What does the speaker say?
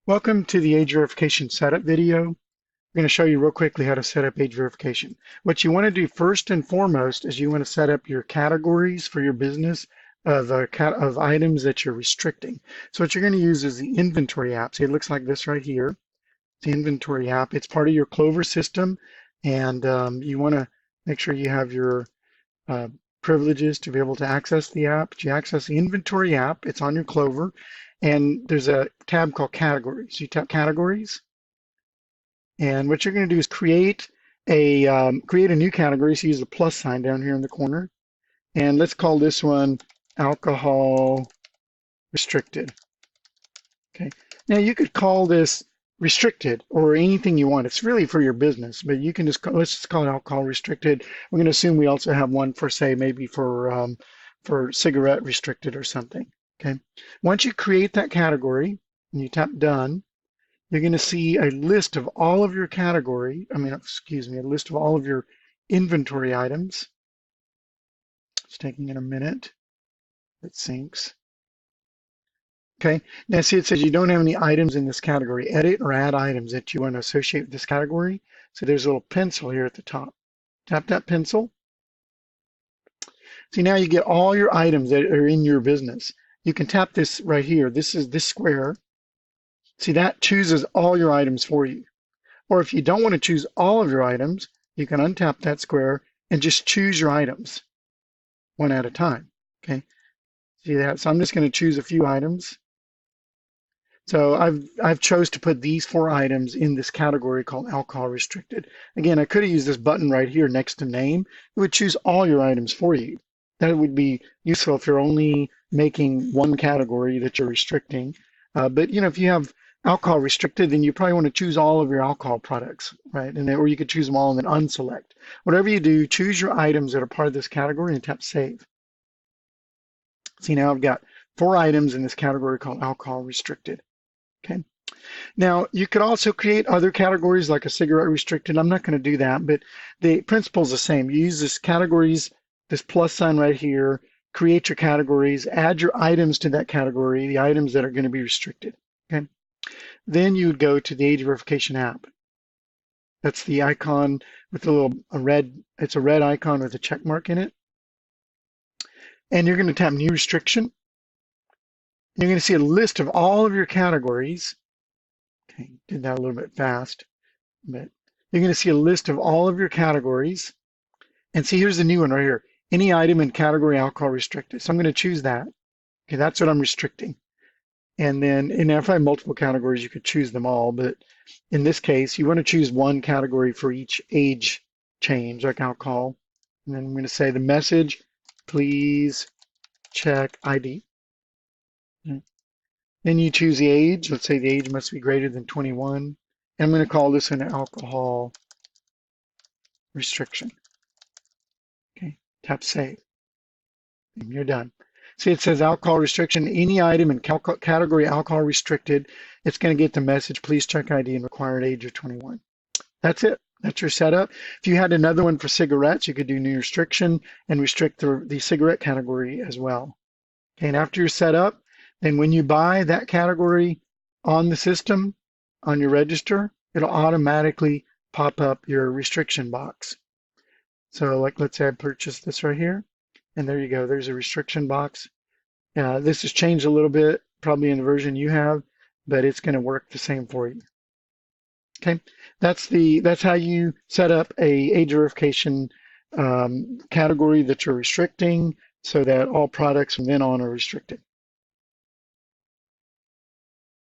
Welcome to the age verification setup video. I'm going to show you real quickly how to set up age verification. What you want to do first and foremost is you want to set up your categories for your business of items that you're restricting. So what you're going to use is the inventory app. See, it looks like this right here. The inventory app. It's part of your Clover system, and you want to make sure you have your privileges to be able to access the app. You access the inventory app. It's on your Clover. And there's a tab called categories. You tap categories, and what you're going to do is create a new category. So use the plus sign down here in the corner, and let's call this one alcohol restricted. Okay. Now you could call this restricted or anything you want. It's really for your business, but you can let's just call it alcohol restricted. We're going to assume we also have one for, say, maybe for cigarette restricted or something. Okay. Once you create that category and you tap done, you're going to see a list of all of your a list of all of your inventory items. It's taking a minute. It syncs. Okay. Now see, it says you don't have any items in this category. Edit or add items that you want to associate with this category. So there's a little pencil here at the top. Tap that pencil. See, now you get all your items that are in your business. You can tap this right here. This is this square. See, that chooses all your items for you. Or if you don't want to choose all of your items, you can untap that square and just choose your items one at a time. Okay. See that? So I'm just going to choose a few items. So I've chose to put these 4 items in this category called alcohol restricted. Again, I could have used this button right here next to name. It would choose all your items for you. That would be useful if you're only making one category that you're restricting. But if you have alcohol restricted, then you probably want to choose all of your alcohol products, right? Or you could choose them all and then unselect. Whatever you do, choose your items that are part of this category and tap save. See, now I've got 4 items in this category called alcohol restricted. Okay. Now you could also create other categories like a cigarette restricted. I'm not going to do that, but the principle is the same. You use this categories, this plus sign right here, create your categories, add your items to that category, the items that are going to be restricted. Okay. Then you would go to the age verification app. That's the icon with it's a red icon with a check mark in it. And you're going to tap new restriction. You're going to see a list of all of your categories. Okay, did that a little bit fast, but you're going to see a list of all of your categories. And see, here's the new one right here. Any item in category alcohol restricted. So I'm going to choose that. Okay, that's what I'm restricting. And then if I have multiple categories, you could choose them all. But in this case, you want to choose one category for each age change, like alcohol. And then I'm going to say the message, please check ID. Okay. Then you choose the age. Let's say the age must be greater than 21. And I'm going to call this an alcohol restriction. Okay, tap save. And you're done. See, it says alcohol restriction. Any item in category alcohol restricted, it's going to get the message, please check ID and required age of 21. That's it. That's your setup. If you had another one for cigarettes, you could do new restriction and restrict the cigarette category as well. Okay, and after you're set up, then when you buy that category on the system, on your register, it'll automatically pop up your restriction box. So like, let's say I purchased this right here, and there you go. There's a restriction box. This has changed a little bit, probably in the version you have, but it's going to work the same for you. Okay, that's how you set up a age verification category that you're restricting, so that all products from then on are restricted.